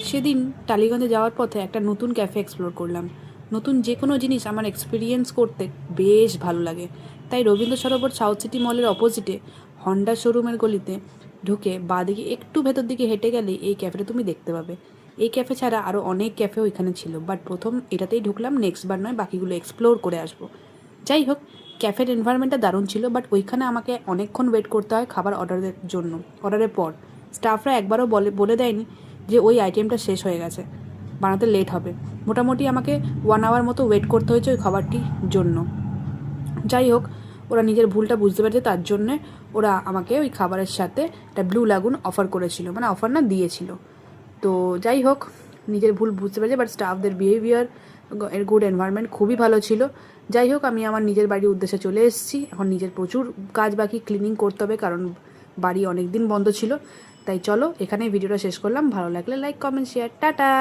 সেদিন টালিগঞ্জে যাওয়ার পথে একটা নতুন ক্যাফে এক্সপ্লোর করলাম। নতুন যে কোনো জিনিস আমার এক্সপিরিয়েন্স করতে বেশ ভালো লাগে। তাই রবীন্দ্র সরোবর সাউথ সিটি মলের অপোজিটে হন্ডা শোরুমের গলিতে ঢুকে বাঁদিকে একটু ভেতর দিকে হেঁটে গেলে এই ক্যাফেটা তুমি দেখতে পাবে। এই ক্যাফে ছাড়া আরও অনেক ক্যাফেও এখানে ছিল, বাট প্রথম এটাতেই ঢুকলাম, নেক্সট বার নয় বাকিগুলো এক্সপ্লোর করে আসবো। যাই হোক, ক্যাফের এনভায়রনমেন্টটা দারুণ ছিল, বাট ওইখানে আমাকে অনেকক্ষণ ওয়েট করতে হয় খাবার অর্ডারের জন্য। অর্ডারের পর স্টাফরা একবারও বলে দেয়নি যে ওই আইটেমটা শেষ হয়ে গেছে, বানাতে লেট হবে। মোটামুটি আমাকে 1 আওয়ার মতো ওয়েট করতে হয়েছে ওই খাবারটির জন্য। যাই হোক, ওরা নিজের ভুলটা বুঝতে পেরেছে, তার জন্যে ওরা আমাকে ওই খাবারের সাথে একটা ব্লু লাগুন অফার করেছিল, মানে অফার না দিয়েছিল। তো যাই হোক, নিজের ভুল বুঝতে পেরেছে, বাট স্টাফদের বিহেভিয়ার এর গুড এনভায়রনমেন্ট খুবই ভালো ছিল। যাই হোক, আমি আমার নিজের বাড়ির উদ্দেশ্যে চলে এসেছি। এখন নিজের প্রচুর কাজ বাকি, ক্লিনিং করতে হবে, কারণ বাড়ি অনেক দিন বন্ধ ছিল। তাই চলো, এখানেই ভিডিওটা শেষ করলাম। ভালো লাগলে লাইক, কমেন্ট, শেয়ার। টাটা।